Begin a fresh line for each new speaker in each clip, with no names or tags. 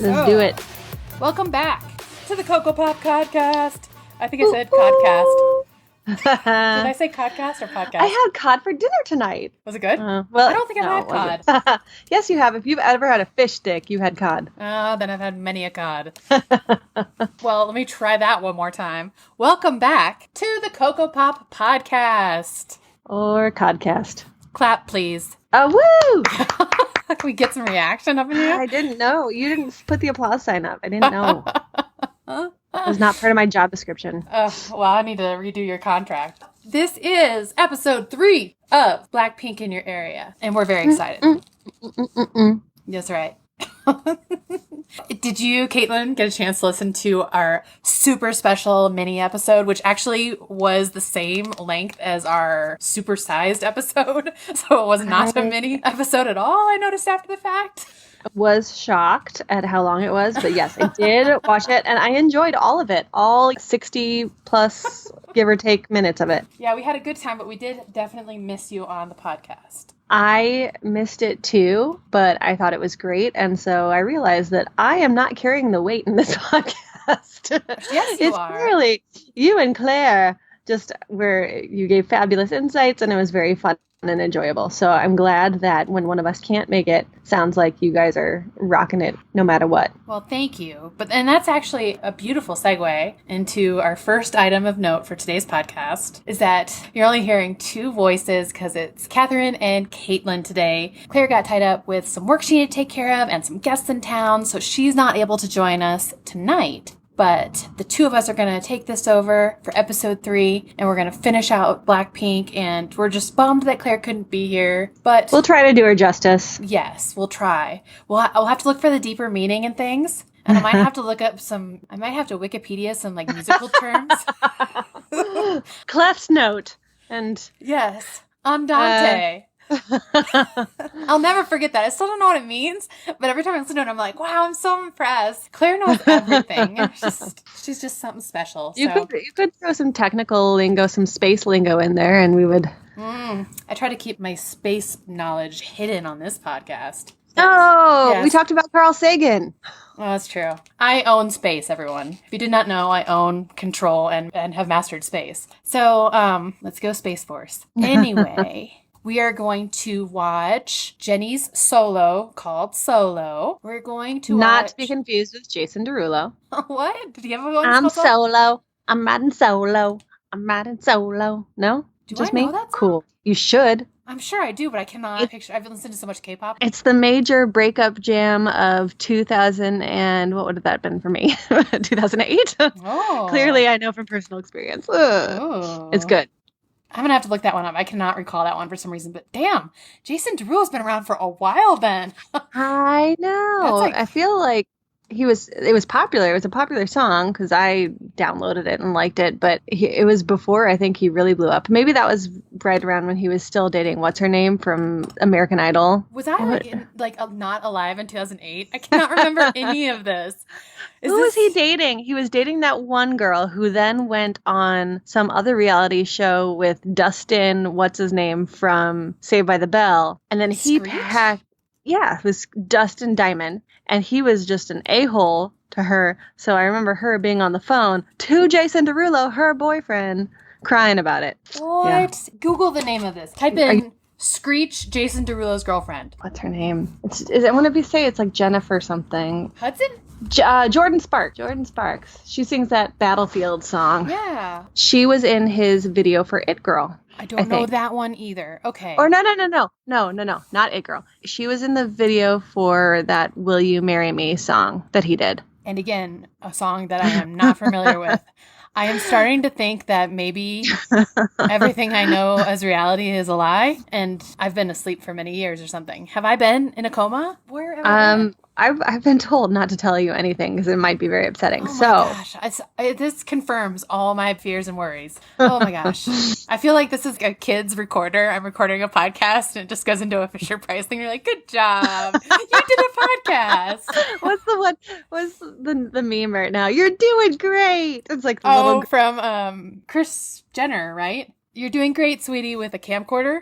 Let's do it.
Welcome back to the kokopop.podcast. I think I said podcast. Did I say podcast or podcast?
I had cod for dinner tonight.
Was it good?
Well,
I don't think I've had cod.
Yes, you have. If you've ever had a fish stick, you had cod.
Then I've had many a cod. Well, let me try that one more time. Welcome back to the Kokopop podcast.
Or codcast.
Clap, please.
Oh, woo!
Can we get some reaction up in here?
I didn't know. You didn't put the applause sign up. I didn't know. It was not part of my job description.
Well, I need to redo your contract. This is episode 3 of Blackpink In Your Area, and we're very excited. That's right. Did you, Caitlin, get a chance to listen to our super special mini episode, which actually was the same length as our super-sized episode? So it was not a mini episode at all, I noticed after the fact.
Was shocked at how long it was, but yes, I did watch it, and I enjoyed all of it. All 60 plus, give or take, minutes of it.
Yeah, we had a good time, but we did definitely miss you on the podcast.
I missed it too, but I thought it was great. And so I realized that I am not carrying the weight in this podcast.
Yes, you are.
It's really you and Claire, just where you gave fabulous insights, and it was very fun and enjoyable. So I'm glad that when one of us can't make it, sounds like you guys are rocking it no matter what.
Well, thank you. And that's actually a beautiful segue into our first item of note for today's podcast, is that you're only hearing 2 voices because it's Catherine and Caitlin today. Claire got tied up with some work she needed to take care of and some guests in town, so she's not able to join us tonight. But the 2 of us are going to take this over for episode 3, and we're going to finish out Blackpink, and we're just bummed that Claire couldn't be here, but
we'll try to do her justice.
Yes, we'll try. I'll have to look for the deeper meaning in things, and I might have to look up I might have to Wikipedia some like musical terms.
Clef's note. And
yes, Andante. I'll never forget that. I still don't know what it means, but every time I listen to it, I'm like, wow, I'm so impressed. Claire knows everything. She's just something special.
You could throw some technical lingo, some space lingo in there, and we would.
I try to keep my space knowledge hidden on this podcast.
Oh,
yes.
We talked about Carl Sagan.
Oh, that's true. I own space, everyone. If you did not know, I own, control, and have mastered space. So, let's go Space Force. Anyway. We are going to watch Jennie's solo called Solo. We're going to
Not to be confused with Jason Derulo.
What? Did he have a one?
I'm solo. I'm riding solo. I'm riding solo. No?
Do
Just
I know
me?
that song?
Cool. You should.
I'm sure I do, but I cannot picture. I've listened to so much K-pop.
It's the major breakup jam of 2000 and what would have that been for me? 2008?
Oh.
Clearly, I know from personal experience.
Oh.
It's good.
I'm going to have to look that one up. I cannot recall that one for some reason, but damn, Jason Derulo's been around for a while then.
I know. I feel like it was popular. It was a popular song because I downloaded it and liked it, but it was before I think he really blew up. Maybe that was right around when he was still dating what's her name from American Idol.
Was I not alive in 2008? I cannot remember any of this.
Who was he dating? He was dating that one girl who then went on some other reality show with Dustin, what's his name, from Saved by the Bell. And then he it was Dustin Diamond. And he was just an a-hole to her. So I remember her being on the phone to Jason Derulo, her boyfriend, crying about it.
What? Yeah. Google the name of this. Type in Screech, Jason Derulo's girlfriend.
What's her name? I want to say it's like Jennifer something.
Hudson?
Jordan Sparks. She sings that Battlefield song.
Yeah.
She was in his video for It Girl.
I don't know that one either. Okay.
Or no, not It Girl. She was in the video for that Will You Marry Me song that he did.
And again, a song that I am not familiar with. I am starting to think that maybe everything I know as reality is a lie, and I've been asleep for many years or something. Have I been in a coma? Where have I been?
I've been told not to tell you anything because it might be very upsetting.
Oh my gosh. This confirms all my fears and worries. Oh my gosh. I feel like this is a kid's recorder. I'm recording a podcast and it just goes into a Fisher Price thing. You're like, good job. You did a podcast.
What's the meme right now? You're doing great. It's like
from Kris Jenner, right? You're doing great, sweetie, with a camcorder.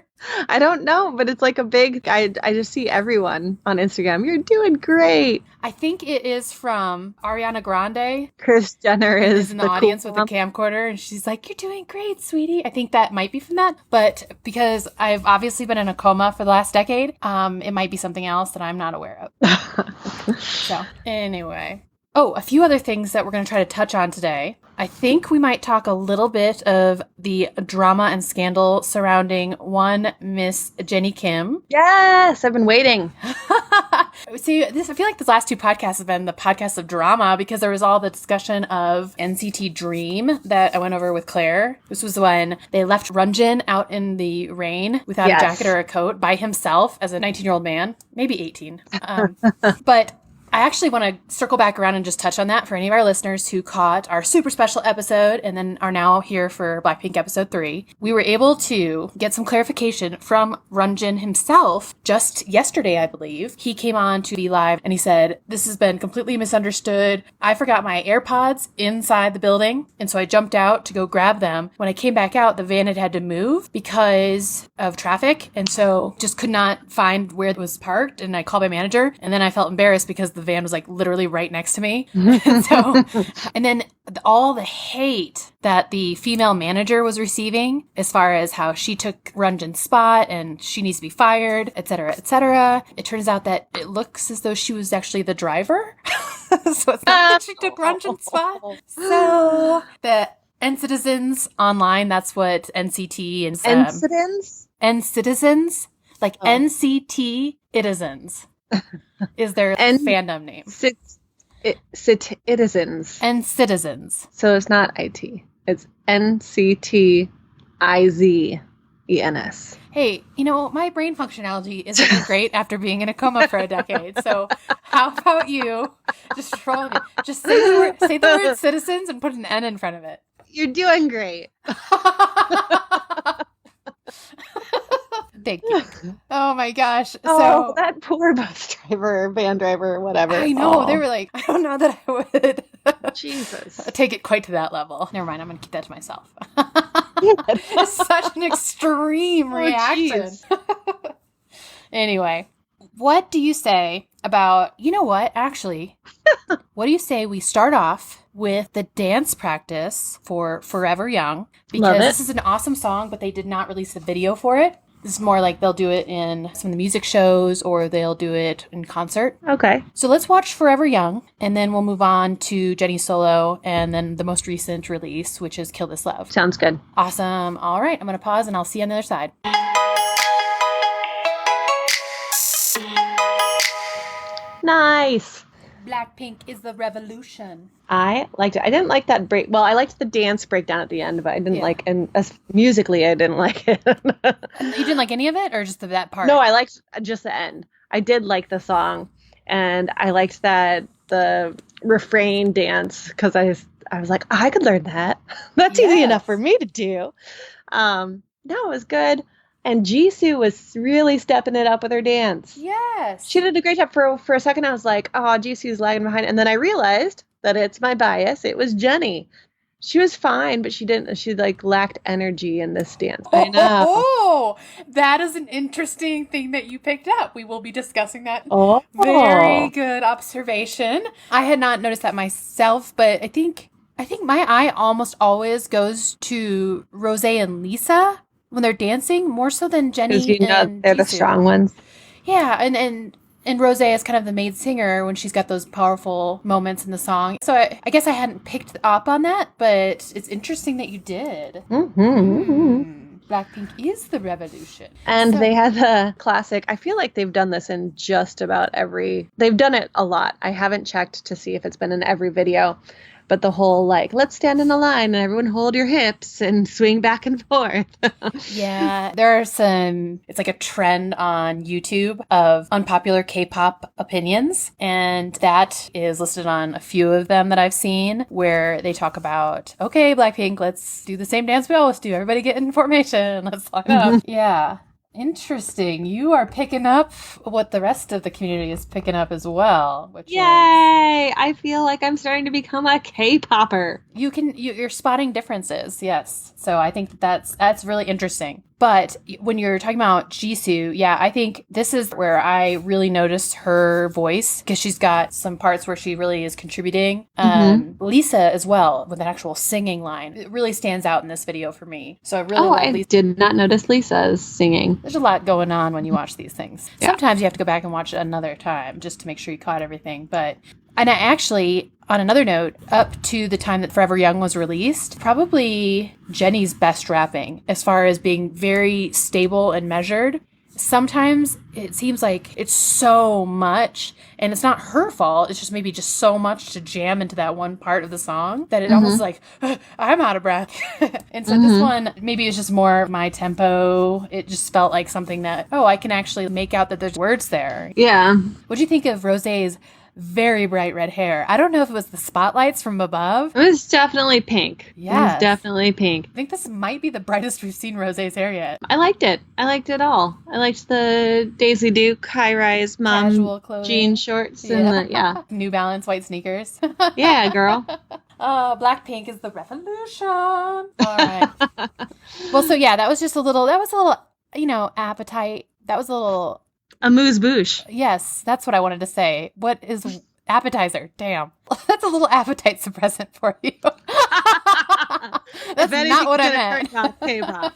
I don't know, but it's like a big, I just see everyone on Instagram. You're doing great.
I think it is from Ariana Grande.
Kris Jenner is
in the audience with a camcorder, and she's like, "You're doing great, sweetie." I think that might be from that, but because I've obviously been in a coma for the last decade, it might be something else that I'm not aware of. So, anyway. Oh, a few other things that we're going to try to touch on today. I think we might talk a little bit of the drama and scandal surrounding one Miss Jennie Kim.
Yes, I've been waiting.
See, I feel like these last two podcasts have been the podcasts of drama because there was all the discussion of NCT Dream that I went over with Claire. This was when they left Runjin out in the rain without a jacket or a coat by himself as a 19-year-old man, maybe 18. But I actually want to circle back around and just touch on that for any of our listeners who caught our super special episode and then are now here for Blackpink episode 3. We were able to get some clarification from Runjin himself just yesterday, I believe. He came on to be live and he said, "This has been completely misunderstood. I forgot my AirPods inside the building, and so I jumped out to go grab them. When I came back out, the van had to move because of traffic, and so just could not find where it was parked, and I called my manager, and then I felt embarrassed because the van was like literally right next to me." And then all the hate that the female manager was receiving as far as how she took Runjin's spot and she needs to be fired, etc., etc. It turns out that it looks as though she was actually the driver. So it's not that she took Runjin's spot. So the N-Citizens online, that's what NCT and
N-Citizens?
N-Citizens, like NCT Itizens. Is their fandom name.
Citizens.
And Citizens.
So it's not IT. It's NCTIZENS.
Hey, my brain functionality isn't great after being in a coma for a decade. So how about you just just say the word citizens and put an N in front of it.
You're doing great.
Thank you. Oh my gosh.
So that poor bus driver, van driver, whatever.
I know. They were like, I don't know that I would.
Jesus.
Take it quite to that level. Never mind. I'm going to keep that to myself. It's such an extreme reaction. Anyway, what do you say about, actually, what do you say we start off with the dance practice for Forever Young? Because this is an awesome song, but they did not release a video for it. This is more like they'll do it in some of the music shows or they'll do it in concert.
Okay.
So let's watch Forever Young, and then we'll move on to Jennie's solo and then the most recent release, which is Kill This Love.
Sounds good.
Awesome. All right. I'm going to pause and I'll see you on the other side.
Nice.
Blackpink is the revolution.
I liked it. I didn't like that break. Well, I liked the dance breakdown at the end, but I didn't like, and musically, I didn't like it.
You didn't like any of it, or just that part?
No, I liked just the end. I did like the song, and I liked the refrain dance because I was like, I could learn that. That's easy enough for me to do. No, it was good. And Jisoo was really stepping it up with her dance.
Yes.
She did a great job. For a second, I was like, oh, Jisoo's lagging behind. And then I realized that it's my bias. It was Jennie. She was fine, but she lacked energy in this dance. I know.
Oh, that is an interesting thing that you picked up. We will be discussing that. Oh. Very good observation. I had not noticed that myself, but I think my eye almost always goes to Rose and Lisa when they're dancing, more so than Jennie and
they're
Jisoo.
The strong ones.
Yeah, and Rose is kind of the maid singer when she's got those powerful moments in the song. So I guess I hadn't picked up on that, but it's interesting that you did. Blackpink is the revolution.
And they had the classic, I feel like they've done this in just about they've done it a lot. I haven't checked to see if it's been in every video. But the whole, let's stand in a line and everyone hold your hips and swing back and forth.
Yeah, there are it's like a trend on YouTube of unpopular K-pop opinions. And that is listed on a few of them that I've seen where they talk about, okay, Blackpink, let's do the same dance we always do. Everybody get in formation. Let's lock it up. Yeah. Interesting. You are picking up what the rest of the community is picking up as well, which
Yay! I feel like I'm starting to become a K-popper.
You're spotting differences, yes. So I think that's really interesting. But when you're talking about Jisoo, yeah, I think this is where I really noticed her voice because she's got some parts where she really is contributing. Lisa as well with an actual singing line. It really stands out in this video for me. So I really love Lisa.
Did not notice Lisa's singing.
There's a lot going on when you watch these things. Yeah. Sometimes you have to go back and watch it another time just to make sure you caught everything. And I actually, on another note, up to the time that Forever Young was released, probably Jennie's best rapping as far as being very stable and measured. Sometimes it seems like it's so much, and it's not her fault. It's just maybe just so much to jam into that one part of the song that it almost like, I'm out of breath. And so this one, maybe it's just more my tempo. It just felt like something that, I can actually make out that there's words there.
Yeah.
What'd you think of Rosé's very bright red hair? I don't know if it was the spotlights from above.
It was definitely pink.
Yeah.
It was definitely pink.
I think this might be the brightest we've seen Rosé's hair yet.
I liked it. I liked it all. I liked the Daisy Duke high-rise mom jean shorts and the
New Balance white sneakers.
Yeah, girl.
Blackpink is the revolution. All right. Well, so yeah, that was a little, appetite. That was a little...
amuse-bouche.
Yes, that's what I wanted to say. What is appetizer? Damn. That's a little appetite suppressant for you. That's not what I meant.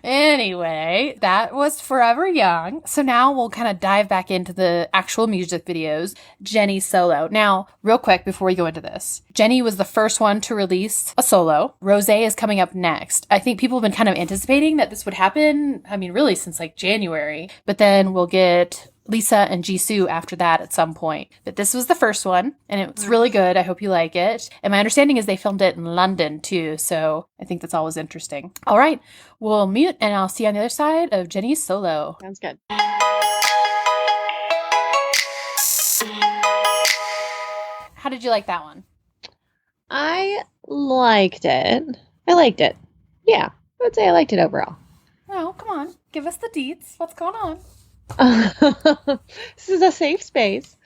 Anyway, that was Forever Young. So now we'll kind of dive back into the actual music videos. Jennie solo. Now, real quick before we go into this, Jennie was the first one to release a solo. Rosé is coming up next. I think people have been kind of anticipating that this would happen. I mean, really since like January. But then we'll get Lisa and Jisoo after that at some point. But this was the first one, and it's really good. I hope you like it. And my understanding is they filmed it in London, too, so I think that's always interesting. All right, we'll mute, and I'll see you on the other side of Jennie's solo.
Sounds good.
How did you like that one?
I liked it. Yeah, I would say I liked it overall.
Oh, come on. Give us the deets. What's going on?
This is a safe space.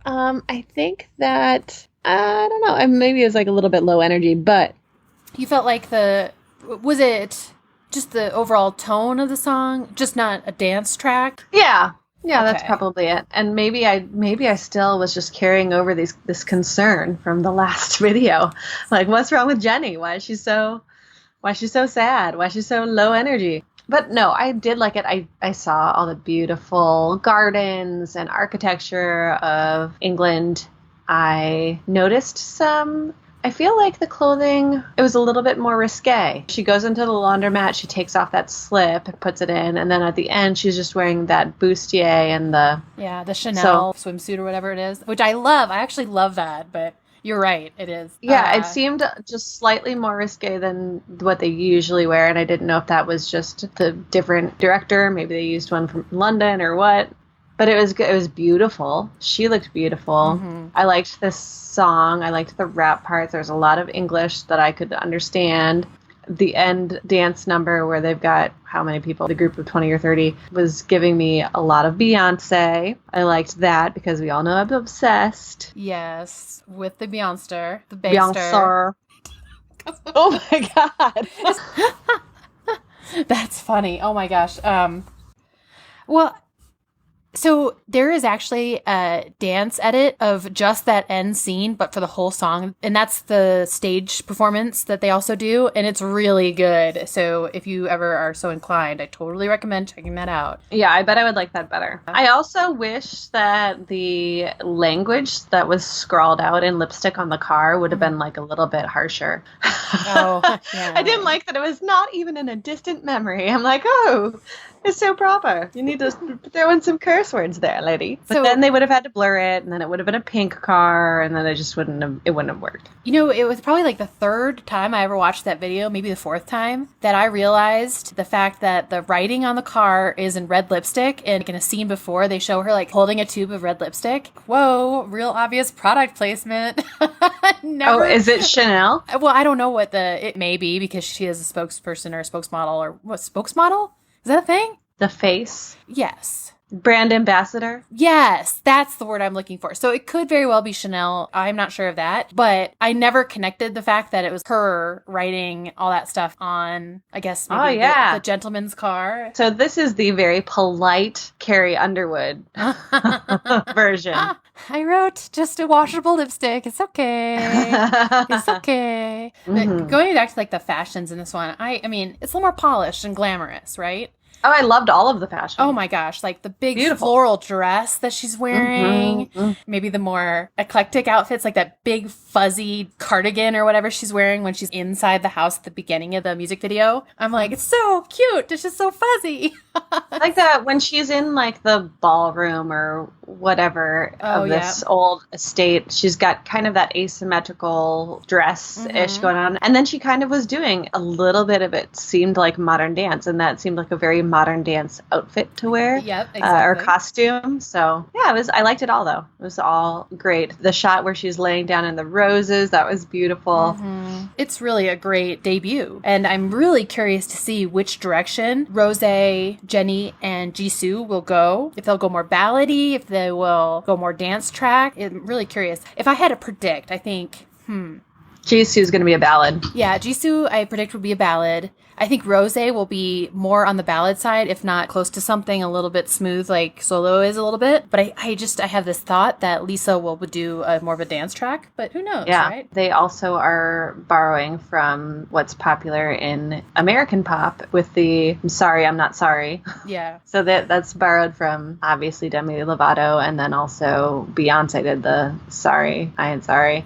I think that I don't know. Maybe it was like a little bit low energy, but
you felt like was it just the overall tone of the song, just not a dance track?
Yeah, that's probably it. And maybe I still was just carrying over this concern from the last video. Like, what's wrong with Jennie? Why is she so sad? Why is she so low energy? But no, I did like it. I saw all the beautiful gardens and architecture of England. I noticed I feel like the clothing, it was a little bit more risque. She goes into the laundromat, she takes off that slip and puts it in, and then at the end she's just wearing that bustier and the
Chanel swimsuit or whatever it is, which I love. I actually love that, but you're right, it is.
Yeah, it seemed just slightly more risque than what they usually wear, and I didn't know if that was just the different director. Maybe they used one from London or what. But it was beautiful. She looked beautiful. I liked this song. I liked the rap parts. There's a lot of English that I could understand. The end dance number where they've got how many people, the group of 20 or 30, was giving me a lot of Beyonce. I liked that because we all know I'm obsessed.
Yes, with the Beyonce, the Beyonce.
Oh my God.
That's funny. Oh my gosh. Well, so there is actually a dance edit of just that end scene, but for the whole song. And that's the stage performance that they also do. And it's really good. So if you ever are so inclined, I totally recommend checking that out.
Yeah, I bet I would like that better. I also wish that the language that was scrawled out in lipstick on the car would have been like a little bit harsher.
Oh, yeah.
I didn't like that it was not even in a distant memory. I'm like, oh, it's so proper. You need to throw in some curse words there, lady. But then they would have had to blur it, and then it would have been a pink car, and then it just wouldn't have worked.
You know, it was probably like the third time I ever watched that video, maybe the fourth time, that I realized the fact that the writing on the car is in red lipstick, and in a scene before, they show her like holding a tube of red lipstick. Whoa, real obvious product placement.
Oh, is it Chanel?
Well, I don't know it may be, because she is a spokesperson or a spokesmodel, or what, spokesmodel? Is that a thing?
The face?
Yes.
Brand ambassador?
Yes, that's the word I'm looking for. So it could very well be Chanel. I'm not sure of that. But I never connected the fact that it was her writing all that stuff on, I guess, maybe the gentleman's car.
So this is the very polite Carrie Underwood version.
I wrote just a washable lipstick. It's okay. It's okay. But going back to like the fashions in this one, I mean, it's a little more polished and glamorous, right?
Oh, I loved all of the fashion.
Oh my gosh, like the big floral dress that she's wearing, maybe the more eclectic outfits, like that big fuzzy cardigan or whatever she's wearing when she's inside the house at the beginning of the music video. I'm like, it's so cute. It's just so fuzzy.
Like that when she's in like the ballroom or whatever of this old estate, she's got kind of that asymmetrical dress-ish going on. And then she kind of was doing a little bit of it seemed like modern dance, and that seemed like a very modern dance outfit to wear.
Yep, exactly.
Or costume. So yeah, I liked it all though. It was all great. The shot where she's laying down in the roses, that was beautiful.
It's really a great debut. And I'm really curious to see which direction Rose, Jennie, and Jisoo will go. If they'll go more ballady, if they will go more dance track. I'm really curious. If I had to predict, I think,
Jisoo's going to be a ballad.
Yeah, Jisoo, I predict, would be a ballad. I think Rose will be more on the ballad side, if not close to something a little bit smooth like Solo is a little bit. But I have this thought that Lisa will do more of a dance track, but who knows, right?
They also are borrowing from what's popular in American pop with the I'm sorry, I'm not sorry.
Yeah.
So that's borrowed from, obviously, Demi Lovato, and then also Beyonce did the sorry, I ain't sorry.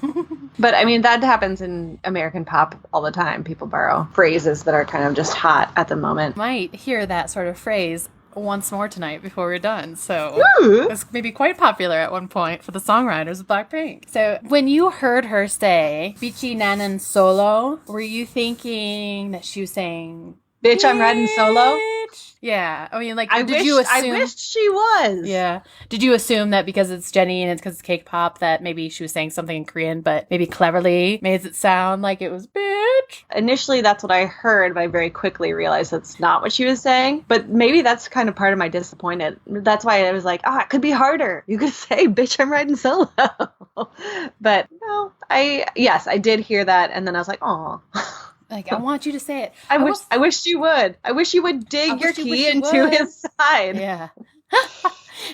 But, I mean, that happens in American pop all the time. People borrow phrases that are kind of just hot at the moment.
Might hear that sort of phrase once more tonight before we're done. So it's maybe quite popular at one point for the songwriters of Blackpink. So when you heard her say Bichi Nanan Solo, were you thinking that she was saying,
Bitch, I'm riding solo?
Yeah. I mean, like,
I wished she was.
Yeah. Did you assume that because it's Jennie and it's because it's K-pop that maybe she was saying something in Korean, but maybe cleverly made it sound like it was bitch?
Initially, that's what I heard, but I very quickly realized that's not what she was saying. But maybe that's kind of part of my disappointment. That's why I was like, it could be harder. You could say, bitch, I'm riding solo. But no, I did hear that. And then I was like, oh.
Like, I want you to say it.
I wish you would. I wish you would dig your key into his side.
Yeah.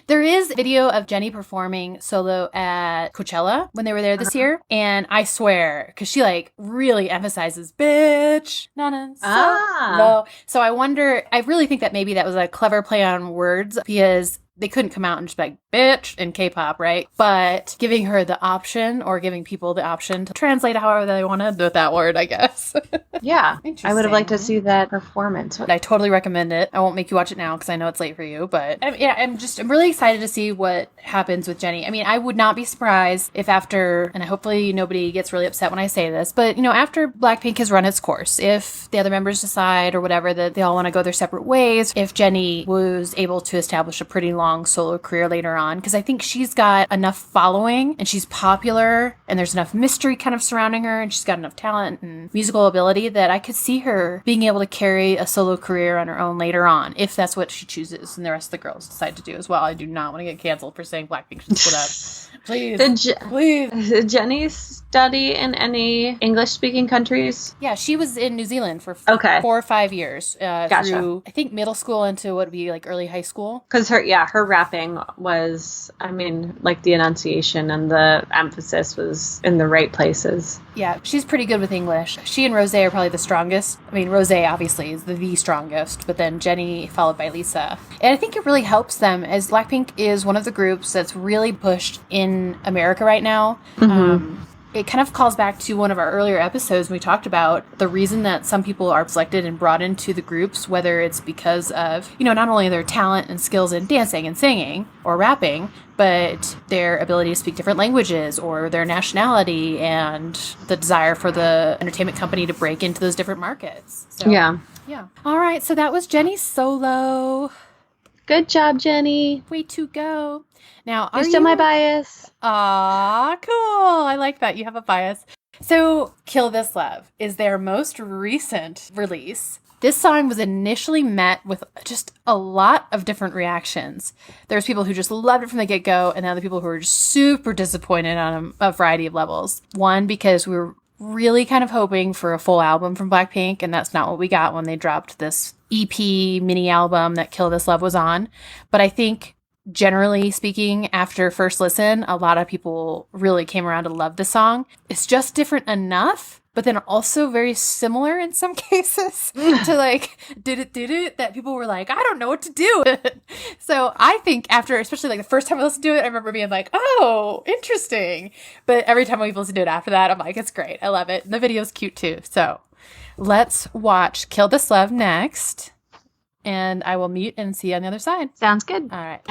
There is video of Jennie performing solo at Coachella when they were there this year. And I swear, because she like really emphasizes bitch, solo. So I wonder, I really think that maybe that was a clever play on words because they couldn't come out and just be like, bitch, in K-pop, right? But giving her the option or giving people the option to translate however they wanted with that word, I guess.
Yeah. I would have liked to see that performance.
I totally recommend it. I won't make you watch it now because I know it's late for you, but I'm really excited to see what happens with Jennie. I mean, I would not be surprised if after, and hopefully nobody gets really upset when I say this, but after Blackpink has run its course, if the other members decide or whatever that they all want to go their separate ways, if Jennie was able to establish a pretty long solo career later on, because I think she's got enough following and she's popular and there's enough mystery kind of surrounding her and she's got enough talent and musical ability that I could see her being able to carry a solo career on her own later on, if that's what she chooses and the rest of the girls decide to do as well. I do not want to get canceled for saying Blackpink should split up. Please. Please.
Did Jennie study in any English-speaking countries?
Yeah, she was in New Zealand for 4 or 5 years.
Gotcha.
Through, I think, middle school into what would be like early high school.
Because her rapping was, I mean, like the enunciation and the emphasis was in the right places.
Yeah, she's pretty good with English. She and Rose are probably the strongest. I mean, Rose obviously is the strongest, but then Jennie followed by Lisa. And I think it really helps them as Blackpink is one of the groups that's really pushed in America right now. It kind of calls back to one of our earlier episodes when we talked about the reason that some people are selected and brought into the groups, whether it's because of, not only their talent and skills in dancing and singing or rapping, but their ability to speak different languages or their nationality and the desire for the entertainment company to break into those different markets. So, yeah. All right. So that was Jennie's solo.
Good job, Jennie.
Way to go. Now,
you're still my bias.
Aw, cool. I like that. You have a bias. So, Kill This Love is their most recent release. This song was initially met with just a lot of different reactions. There's people who just loved it from the get-go, and other people who were just super disappointed on a variety of levels. One, because we were really kind of hoping for a full album from Blackpink, and that's not what we got when they dropped this EP mini album that Kill This Love was on. But I think, generally speaking, after first listen, a lot of people really came around to love the song. It's just different enough, but then also very similar in some cases to like, did it, that people were like, I don't know what to do. So I think after, especially like the first time I listened to it, I remember being like, oh, interesting. But every time we've listened to it after that, I'm like, it's great. I love it. And the video's cute too. So let's watch Kill This Love next. And I will mute and see you on the other side.
Sounds good.
All right.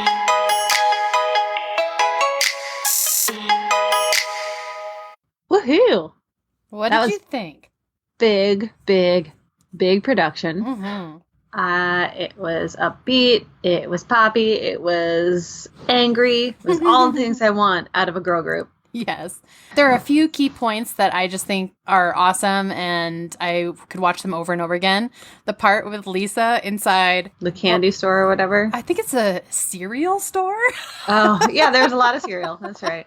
Woohoo!
What did you think?
Big production. Mm-hmm. It was upbeat. It was poppy. It was angry. It was all the things I want out of a girl group.
Yes. There are a few key points that I just think are awesome, and I could watch them over and over again. The part with Lisa inside
the candy store or whatever.
I think it's a cereal store.
Oh, yeah, there's a lot of cereal. That's right.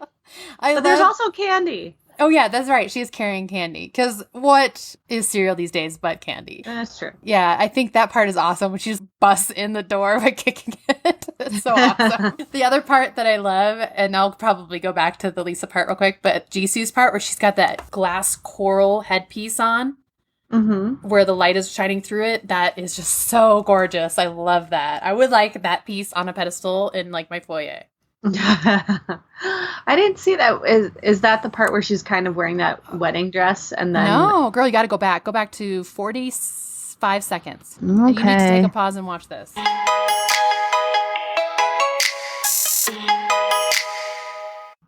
But there's also candy.
Oh, yeah, that's right. She's carrying candy. Because what is cereal these days but candy?
That's true.
Yeah, I think that part is awesome when she just busts in the door by kicking it. It's so awesome. The other part that I love, and I'll probably go back to the Lisa part real quick, but Jisoo's part where she's got that glass coral headpiece on, where the light is shining through it, that is just so gorgeous. I love that. I would like that piece on a pedestal in like my foyer.
I didn't see that. Is that the part where she's kind of wearing that wedding dress and then?
No, girl, you got to go back. Go back to 45 seconds.
Okay.
You need to take a pause and watch this.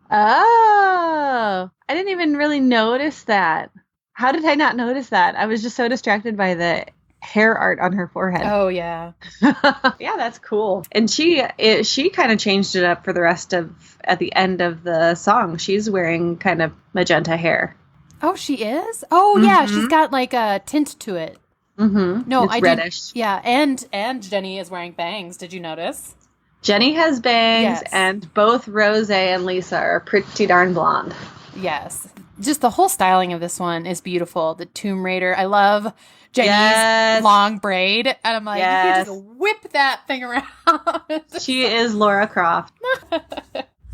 Oh, I didn't even really notice that. How did I not notice that? I was just so distracted by the hair art on her forehead.
Oh, yeah.
Yeah, that's cool. And she kind of changed it up for the rest of, at the end of the song, she's wearing kind of magenta hair.
Oh, she is? Oh, yeah, she's got like a tint to it. No,
it's reddish.
Yeah, and Jennie is wearing bangs. Did you notice?
Jennie has bangs,
yes.
And both Rose and Lisa are pretty darn blonde.
Yes. Just the whole styling of this one is beautiful. The Tomb Raider. I love Jennie's long braid. And I'm like, you can just whip that thing around.
She is Laura Croft.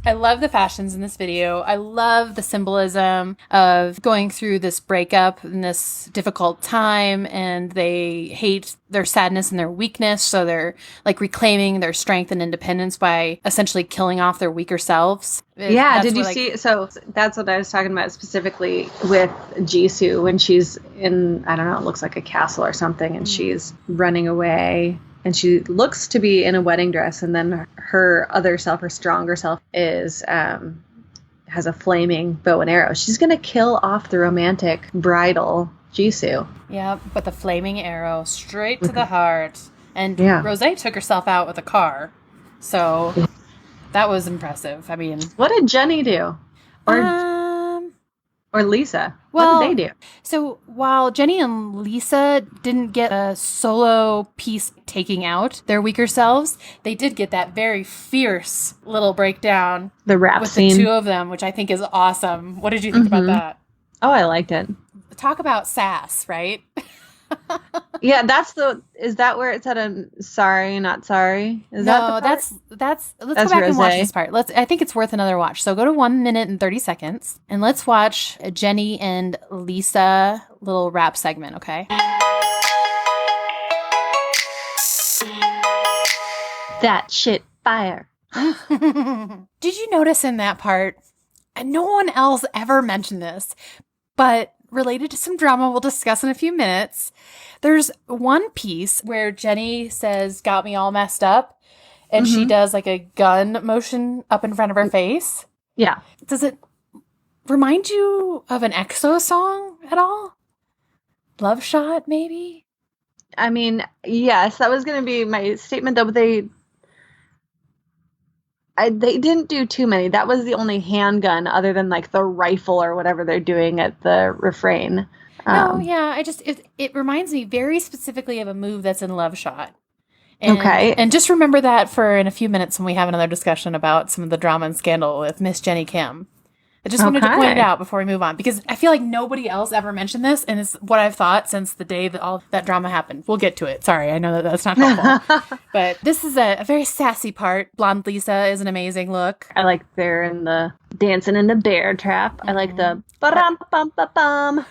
I love the fashions in this video. I love the symbolism of going through this breakup and this difficult time, and they hate their sadness and their weakness, so they're like reclaiming their strength and independence by essentially killing off their weaker selves.
Yeah, did you see? So that's what I was talking about specifically with Jisoo when she's in, I don't know, it looks like a castle or something, and she's running away. And she looks to be in a wedding dress, and then her other self, her stronger self, is has a flaming bow and arrow. She's gonna kill off the romantic bridal Jisoo.
Yeah, but the flaming arrow straight to the heart. And Rosé took herself out with a car, so that was impressive. I mean,
what did Jennie do? Or Lisa? What did they do?
So while Jennie and Lisa didn't get a solo piece taking out their weaker selves, they did get that very fierce little breakdown.
The rap scene.
With the two of them, which I think is awesome. What did you think about that?
Oh, I liked it.
Talk about sass, right?
Yeah, is that where it said sorry, not sorry? Is that the part?
Let's go back and watch this part. I think it's worth another watch. So go to 1 minute and 30 seconds and let's watch Jennie and Lisa little rap segment, okay?
That shit fire.
Did you notice in that part, and no one else ever mentioned this, but related to some drama we'll discuss in a few minutes, there's one piece where Jennie says, got me all messed up, and she does like a gun motion up in front of her face.
Yeah.
Does it remind you of an EXO song at all? Love Shot, maybe?
I mean, yes, that was going to be my statement, though, but They didn't do too many. That was the only handgun other than like the rifle or whatever they're doing at the refrain.
No, yeah, it reminds me very specifically of a move that's in Love Shot. And just remember that for in a few minutes when we have another discussion about some of the drama and scandal with Miss Jennie Kim. I just wanted to point it out before we move on, because I feel like nobody else ever mentioned this, and it's what I've thought since the day that all that drama happened. We'll get to it. Sorry, I know that that's not helpful. But this is a very sassy part. Blonde Lisa is an amazing look.
I like they're in the dancing in the bear trap. I like the ba-dum-bum-ba-bum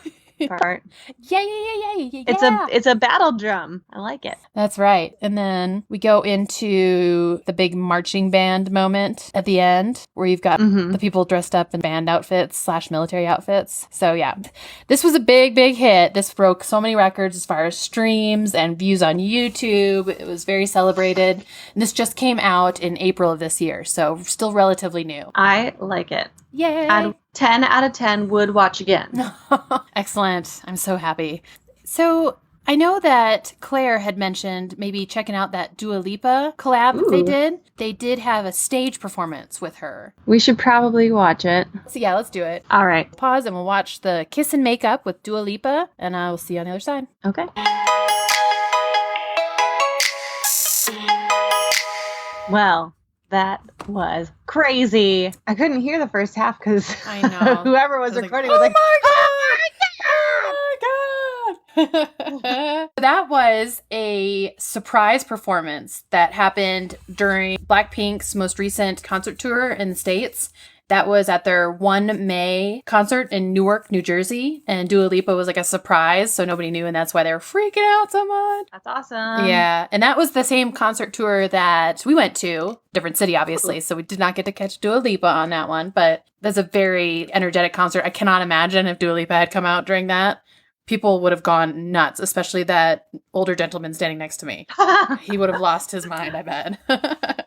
part.
Yeah.
It's a battle drum. I like it.
That's right. And then we go into the big marching band moment at the end, where you've got the people dressed up in band outfits / military outfits. So yeah, this was a big hit. This broke so many records as far as streams and views on YouTube. It was very celebrated. And this just came out in April of this year, so still relatively new.
I like it.
Yay!
10 out of 10 would watch again.
Excellent. I'm so happy. So I know that Claire had mentioned maybe checking out that Dua Lipa collab that they did. They did have a stage performance with her.
We should probably watch it.
So yeah, let's do it.
All right.
Pause and we'll watch the Kiss and Makeup with Dua Lipa, and I will see you on the other side.
Okay. Well, that was crazy. I couldn't hear the first half because
I know
whoever was recording
was
was like,
oh my God. That was a surprise performance that happened during Blackpink's most recent concert tour in the States. That was at their 1 May concert in Newark, New Jersey. And Dua Lipa was like a surprise, so nobody knew, and that's why they were freaking out so much.
That's awesome.
Yeah, and that was the same concert tour that we went to. Different city, obviously, so we did not get to catch Dua Lipa on that one. But that's a very energetic concert. I cannot imagine if Dua Lipa had come out during that. People would have gone nuts, especially that older gentleman standing next to me. He would have lost his mind, I bet.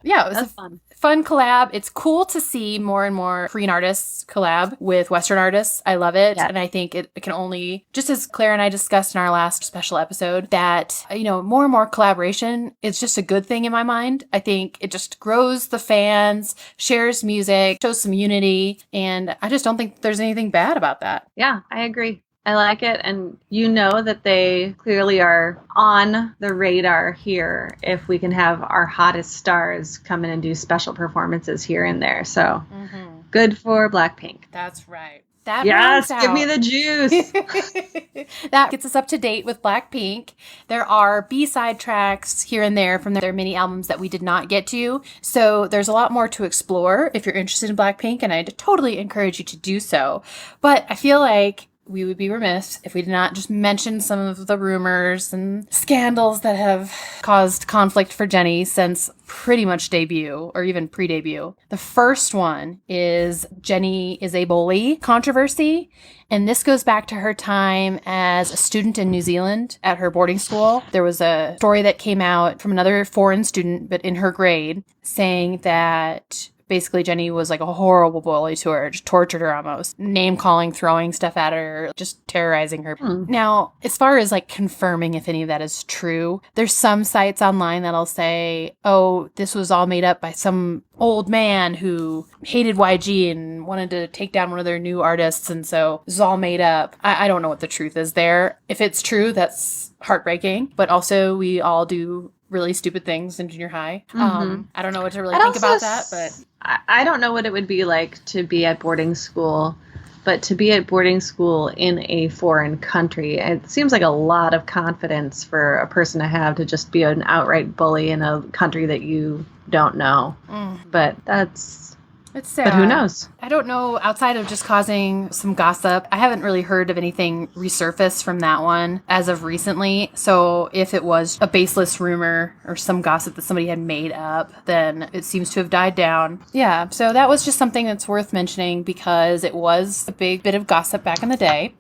Yeah, it was fun collab. It's cool to see more and more Korean artists collab with Western artists. I love it. Yeah. And I think it can only, just as Claire and I discussed in our last special episode, that, more and more collaboration is just a good thing in my mind. I think it just grows the fans, shares music, shows some unity. And I just don't think there's anything bad about that.
Yeah, I agree. I like it, and that they clearly are on the radar here if we can have our hottest stars come in and do special performances here and there. So good for Blackpink.
That's right.
Yes, give me the juice.
That gets us up to date with Blackpink. There are B-side tracks here and there from their mini albums that we did not get to. So there's a lot more to explore if you're interested in Blackpink, and I'd totally encourage you to do so. But I feel like we would be remiss if we did not just mention some of the rumors and scandals that have caused conflict for Jennie since pretty much debut, or even pre-debut. The first one is Jennie is a bully controversy. And this goes back to her time as a student in New Zealand at her boarding school. There was a story that came out from another foreign student, but in her grade, saying that basically Jennie was like a horrible bully to her, just tortured her almost, name calling, throwing stuff at her, just terrorizing her. Now, as far as like confirming if any of that is true, there's some sites online that'll say, oh, this was all made up by some old man who hated YG and wanted to take down one of their new artists, and so this is all made up. I don't know what the truth is there. If it's true, that's heartbreaking, but also we all do really stupid things in junior high. I don't know what to really think about that, but
I don't know what it would be like to be at boarding school, but to be at boarding school in a foreign country, it seems like a lot of confidence for a person to have to just be an outright bully in a country that you don't know. But it's sad. But who knows?
I don't know. Outside of just causing some gossip, I haven't really heard of anything resurface from that one as of recently. So if it was a baseless rumor or some gossip that somebody had made up, then it seems to have died down. Yeah, so that was just something that's worth mentioning because it was a big bit of gossip back in the day.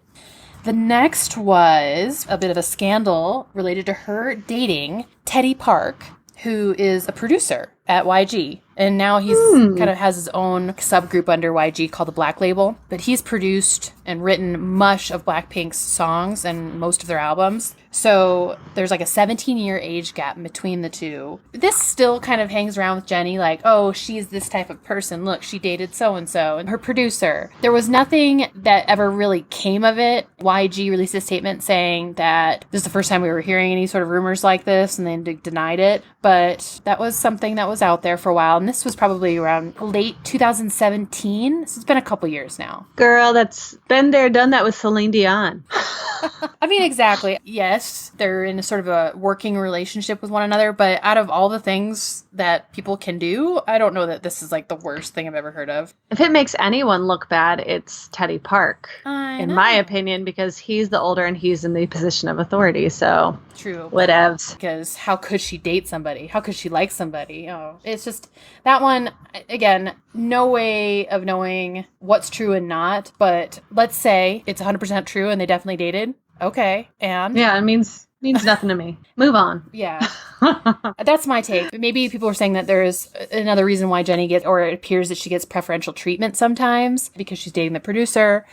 The next was a bit of a scandal related to her dating Teddy Park, who is a producer at YG. And now he's kind of has his own subgroup under YG called the Black Label. But he's produced and written much of Blackpink's songs and most of their albums. So there's like a 17-year age gap between the two. This still kind of hangs around with Jennie, like, oh, she's this type of person. Look, she dated so-and-so and her producer. There was nothing that ever really came of it. YG released a statement saying that this is the first time we were hearing any sort of rumors like this, and then denied it. But that was something that was out there for a while. And this was probably around late 2017. So it's been a couple years now.
Girl, that's been there, done that with Celine Dion.
I mean, exactly. Yes, they're in a sort of a working relationship with one another, but out of all the things that people can do, I don't know that this is like the worst thing I've ever heard of.
If it makes anyone look bad, it's Teddy Park, in my opinion, because he's the older and he's in the position of authority. So
true,
whatevs.
Because how could she date somebody? How could she like somebody? Oh, it's just that one. Again, no way of knowing what's true and not. But let's say it's 100% true and they definitely dated. Okay, and
yeah, it means nothing to me. Move on.
Yeah. That's my take. Maybe people are saying that there's another reason why Jennie gets, or it appears that she gets preferential treatment sometimes because she's dating the producer.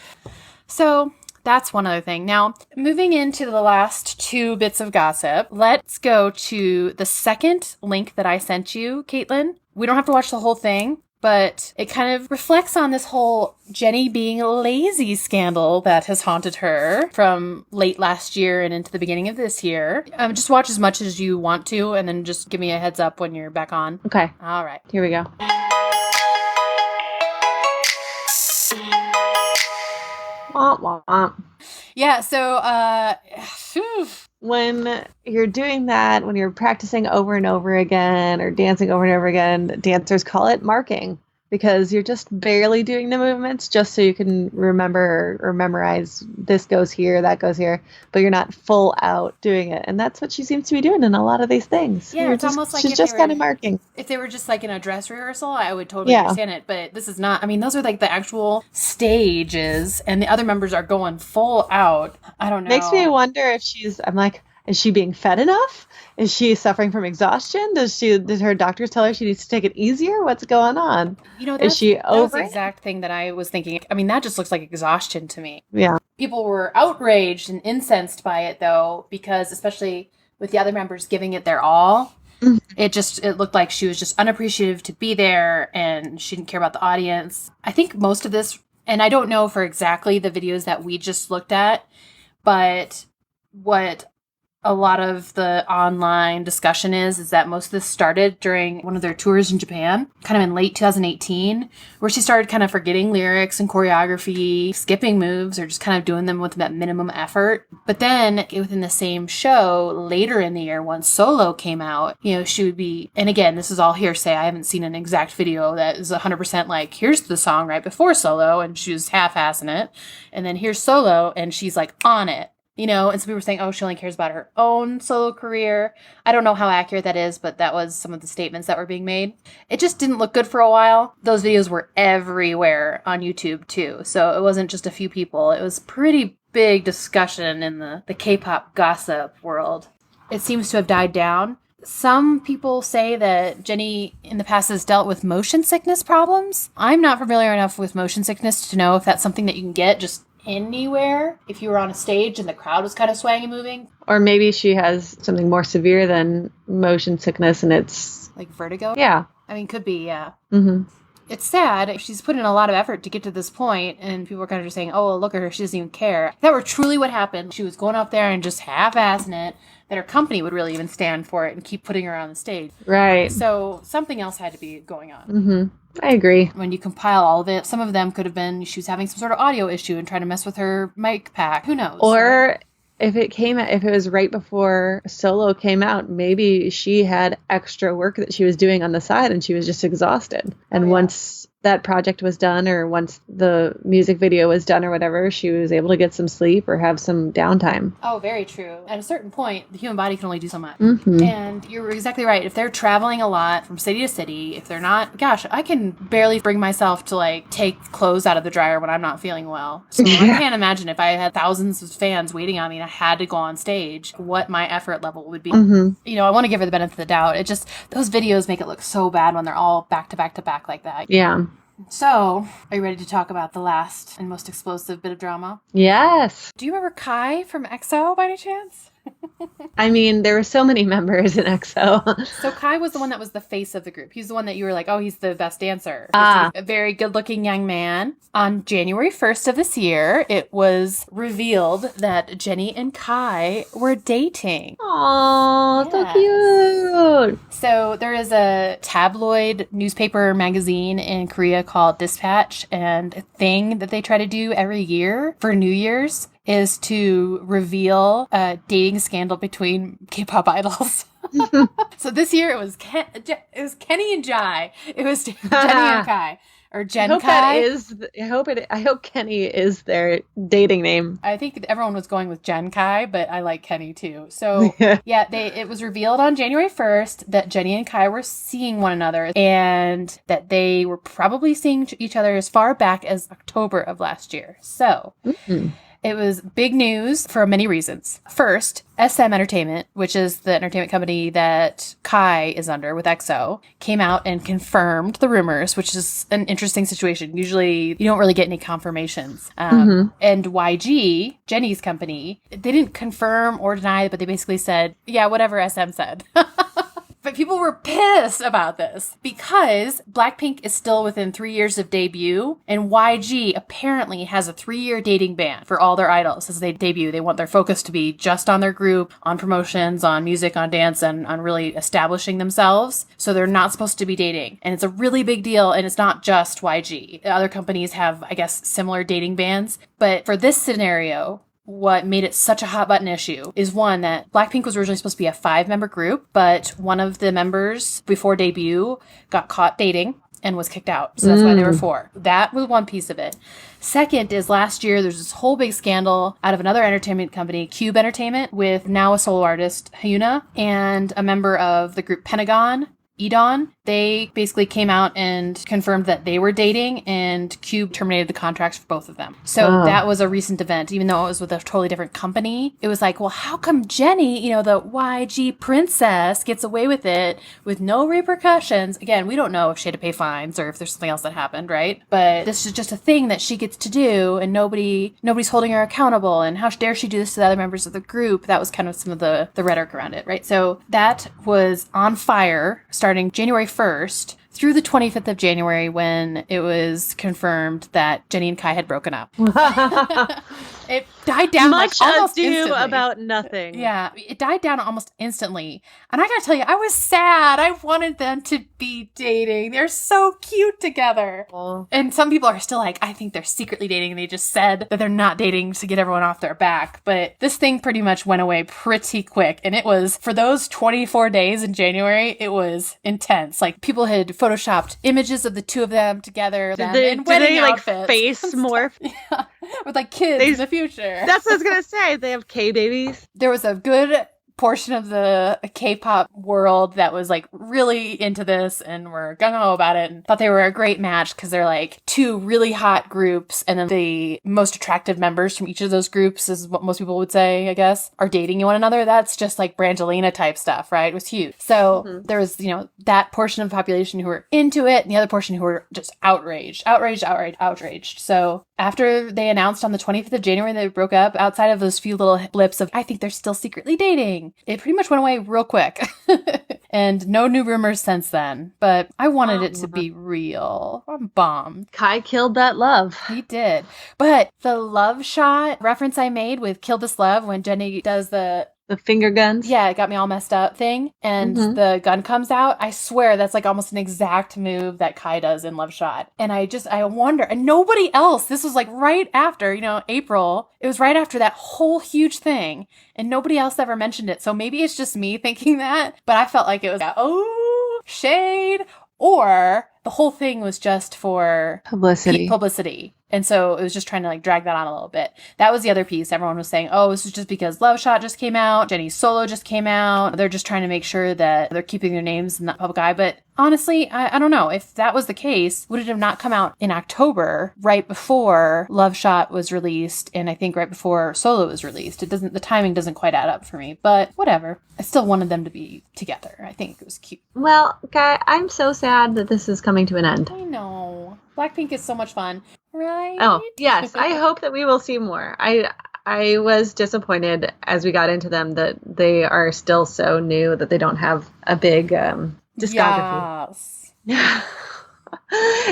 So that's one other thing. Now, moving into the last two bits of gossip, let's go to the second link that I sent you, Caitlin. We don't have to watch the whole thing, but it kind of reflects on this whole Jennie being lazy scandal that has haunted her from late last year and into the beginning of this year. Just watch as much as you want to, and then just give me a heads up when you're back on.
Okay.
All right.
Here we go. Womp womp.
Yeah, so,
when you're doing that, when you're practicing over and over again or dancing over and over again, dancers call it marking because you're just barely doing the movements just so you can remember or memorize this goes here, that goes here, but you're not full out doing it. And that's what she seems to be doing in a lot of these things.
Yeah, it's almost like
she's just kind of marking.
If they were just like in a dress rehearsal, I would totally understand it. But this is not. I mean, those are like the actual stages, and the other members are going full out. I don't know.
Makes me wonder if I'm like, is she being fed enough? Is she suffering from exhaustion? Did her doctors tell her she needs to take it easier? What's going on?
You know,
is she over?
That's the exact thing that I was thinking. I mean, that just looks like exhaustion to me.
Yeah.
People were outraged and incensed by it, though, because especially with the other members giving it their all, it looked like she was just unappreciative to be there, and she didn't care about the audience. I think most of this, and I don't know for exactly the videos that we just looked at, but what a lot of the online discussion is that most of this started during one of their tours in Japan, kind of in late 2018, where she started kind of forgetting lyrics and choreography, skipping moves, or just kind of doing them with that minimum effort. But then within the same show, later in the year, when Solo came out, she would be, and again, this is all hearsay. I haven't seen an exact video that is 100% like, here's the song right before Solo, and she was half-assing it. And then here's Solo, and she's like on it. And some people were saying, oh, she only cares about her own solo career. I don't know how accurate that is, but that was some of the statements that were being made. It just didn't look good for a while. Those videos were everywhere on YouTube, too. So it wasn't just a few people. It was pretty big discussion in the K-pop gossip world. It seems to have died down. Some people say that Jennie in the past has dealt with motion sickness problems. I'm not familiar enough with motion sickness to know if that's something that you can get just anywhere if you were on a stage and the crowd was kind of swaying and moving.
Or maybe she has something more severe than motion sickness and it's
like vertigo.
Yeah.
I mean, could be, yeah.
Mm-hmm.
It's sad. She's put in a lot of effort to get to this point, and people are kind of just saying, oh, well, look at her, she doesn't even care. If that were truly what happened, she was going up there and just half-assing it, that her company would really even stand for it and keep putting her on the stage.
Right.
So something else had to be going on.
Mm-hmm. I agree.
When you compile all of it, some of them could have been she was having some sort of audio issue and trying to mess with her mic pack. Who knows?
Or if it was right before Solo came out, maybe she had extra work that she was doing on the side and she was just exhausted. And once that project was done or once the music video was done or whatever, she was able to get some sleep or have some downtime.
Oh, very true. At a certain point, the human body can only do so much.
Mm-hmm.
And you're exactly right. If they're traveling a lot from city to city, if they're not, gosh, I can barely bring myself to like take clothes out of the dryer when I'm not feeling well. So I can't imagine if I had thousands of fans waiting on me and I had to go on stage, what my effort level would be.
Mm-hmm.
You know, I want to give her the benefit of the doubt. It just, those videos make it look so bad when they're all back to back to back like that.
Yeah.
So, are you ready to talk about the last and most explosive bit of drama?
Yes.
Do you remember Kai from EXO by any chance?
I mean, there were so many members in EXO.
So Kai was the one that was the face of the group. He's the one that you were like, oh, he's the best dancer. A very good-looking young man. On January 1st of this year, it was revealed that Jennie and Kai were dating.
Aww, so cute.
So there is a tabloid newspaper magazine in Korea called Dispatch, and a thing that they try to do every year for New Year's is to reveal a dating scandal between K-pop idols. So this year it was Kenny and Jai. It was Jennie and Kai. Or Jen Kai.
I hope Kenny is their dating name.
I think everyone was going with Jen Kai, but I like Kenny too. So it was revealed on January 1st that Jennie and Kai were seeing one another and that they were probably seeing each other as far back as October of last year. So it was big news for many reasons. First, SM Entertainment, which is the entertainment company that Kai is under with EXO, came out and confirmed the rumors, which is an interesting situation. Usually, you don't really get any confirmations. And YG, Jennie's company, they didn't confirm or deny, but they basically said, yeah, whatever SM said. But people were pissed about this because Blackpink is still within 3 years of debut, and YG apparently has a 3-year dating ban for all their idols as they debut. They want their focus to be just on their group, on promotions, on music, on dance, and on really establishing themselves. So they're not supposed to be dating. And it's a really big deal, and it's not just YG. Other companies have, I guess, similar dating bans. But for this scenario, what made it such a hot button issue is one that Blackpink was originally supposed to be a 5-member group, but one of the members before debut got caught dating and was kicked out. So that's why they were 4. That was one piece of it. Second is last year, there's this whole big scandal out of another entertainment company, Cube Entertainment, with now a solo artist, Hyuna, and a member of the group Pentagon, Edon. They basically came out and confirmed that they were dating, and Cube terminated the contracts for both of them. So that was a recent event, even though it was with a totally different company. It was like, well, how come Jennie, the YG princess, gets away with it with no repercussions? Again, we don't know if she had to pay fines or if there's something else that happened, right? But this is just a thing that she gets to do, and nobody's holding her accountable, and how dare she do this to the other members of the group? That was kind of some of the rhetoric around it, right? So that was on fire starting January 1st through the 25th of January when it was confirmed that Jennie and Kai had broken up. It died down almost instantly.
About nothing.
Yeah, it died down almost instantly. And I gotta tell you, I was sad. I wanted them to be dating. They're so cute together. Oh. And some people are still like, I think they're secretly dating. And they just said that they're not dating to get everyone off their back. But this thing pretty much went away pretty quick. And it was, for those 24 days in January, it was intense. Like, people had photoshopped images of the two of them together in wedding outfits.
Like face morph?
Yeah, with like kids in the future.
That's what I was gonna say. They have K babies.
There was a good portion of the K-pop world that was like really into this and were gung-ho about it and thought they were a great match because they're like two really hot groups, and then the most attractive members from each of those groups, is what most people would say, I guess, are dating one another. That's just like Brangelina type stuff, right? It was huge. So there was, that portion of the population who were into it and the other portion who were just outraged. So after they announced on the 25th of January they broke up, outside of those few little blips of, I think they're still secretly dating, it pretty much went away real quick. And no new rumors since then. But I wanted it to be real. I'm bummed.
Kai killed that love.
He did. But the love shot reference I made with Kill This Love, when Jennie does the
finger guns?
Yeah, it got me all messed up thing. And the gun comes out. I swear that's like almost an exact move that Kai does in Love Shot. And I wonder, and nobody else, this was like right after, April, it was right after that whole huge thing. And nobody else ever mentioned it. So maybe it's just me thinking that, but I felt like it was, shade. Or the whole thing was just for publicity. And so it was just trying to like drag that on a little bit. That was the other piece. Everyone was saying, oh, this is just because Love Shot just came out. Jennie's solo just came out. They're just trying to make sure that they're keeping their names in the public eye. But honestly, I don't know. If that was the case, would it have not come out in October, right before Love Shot was released, and I think right before Solo was released? The timing doesn't quite add up for me, but whatever. I still wanted them to be together. I think it was cute.
Well, Guy, I'm so sad that this is coming to an end.
I know. Blackpink is so much fun, right?
Oh, yes. I hope that we will see more. I was disappointed as we got into them that they are still so new that they don't have a big discography.
Yes.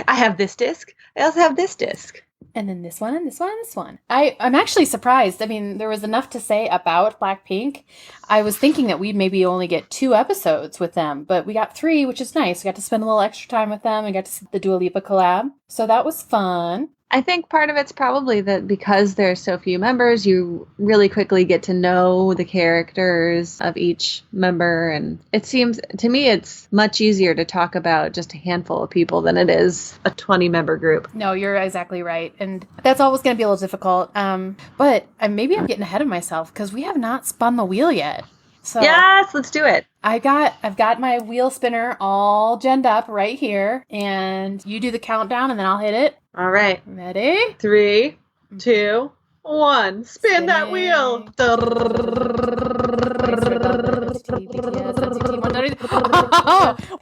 I have this disc. I also have this disc.
And then this one, and this one, and this one. I'm actually surprised. I mean, there was enough to say about Blackpink. I was thinking that we'd maybe only get 2 episodes with them, but we got 3, which is nice. We got to spend a little extra time with them. We got to see the Dua Lipa collab. So that was fun.
I think part of it's probably that because there's so few members, you really quickly get to know the characters of each member. And it seems, to me, it's much easier to talk about just a handful of people than it is a 20-member group.
No, you're exactly right. And that's always going to be a little difficult. But maybe I'm getting ahead of myself because we have not spun the wheel yet. So
yes, let's do it.
I've got my wheel spinner all genned up right here, and you do the countdown, and then I'll hit it.
All right.
Ready?
3, 2, 1. Spin that wheel.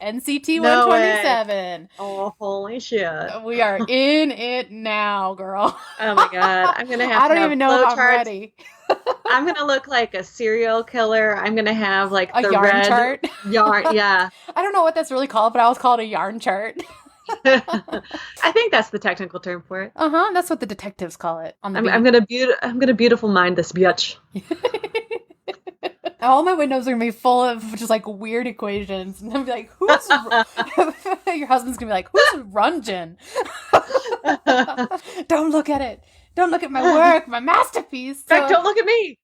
NCT 127.
Oh, holy shit.
We are in it now, girl.
Oh my God. I'm going to have
I don't even know if I'm ready.
I'm going to look like a serial killer. I'm going to have like
a
the
yarn
red
chart.
Yarn, yeah.
I don't know what that's really called, but I always call it a yarn chart.
I think that's the technical term for it.
That's what the detectives call it. On the
I'm gonna beautiful mind this bitch.
All my windows are gonna be full of just like weird equations, and I'll be like, "Who's?" Your husband's gonna be like, "Who's Runjin?" Don't look at it. Don't look at my work, my masterpiece.
Beck, don't look at me.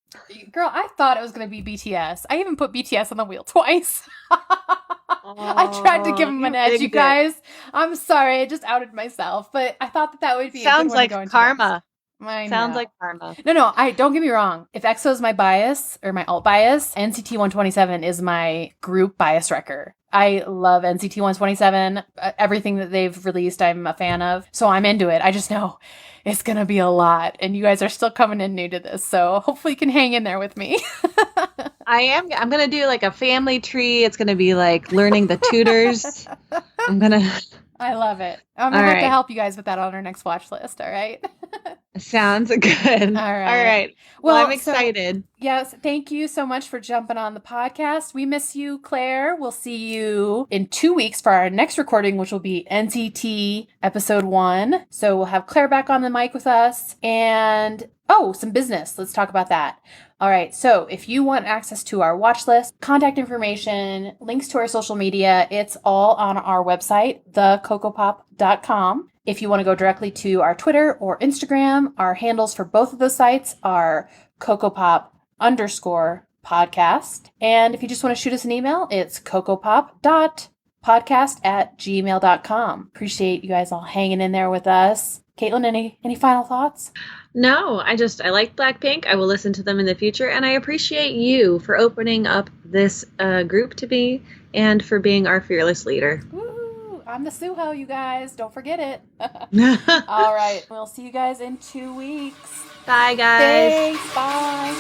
Girl, I thought it was going to be BTS. I even put BTS on the wheel twice. I tried to give him an edge, you guys. I'm sorry, I just outed myself, but I thought that would be
sounds
a good one
like karma.
Sounds
like karma.
No, don't get me wrong. If EXO is my bias or my alt bias, NCT 127 is my group bias wrecker. I love NCT 127. Everything that they've released, I'm a fan of. So I'm into it. I just know it's going to be a lot. And you guys are still coming in new to this. So hopefully you can hang in there with me.
I'm going to do like a family tree. It's going to be like learning the tutors.
I love it. I'm going to have to help you guys with that on our next watch list. All right.
Sounds good. All right. Well, I'm excited.
Yes. Thank you so much for jumping on the podcast. We miss you, Claire. We'll see you in 2 weeks for our next recording, which will be NCT episode 1. So we'll have Claire back on the mic with us and some business. Let's talk about that. All right. So if you want access to our watch list, contact information, links to our social media, it's all on our website, kokopop.com. If you want to go directly to our Twitter or Instagram, our handles for both of those sites are kokopop_podcast. And if you just want to shoot us an email, it's kokopop.podcast@gmail.com. Appreciate you guys all hanging in there with us. Caitlin, any final thoughts?
No, I like Blackpink. I will listen to them in the future, and I appreciate you for opening up this group to me and for being our fearless leader.
Woo! I'm the Suho, you guys. Don't forget it. All right. We'll see you guys in 2 weeks.
Bye, guys.
Thanks. Bye.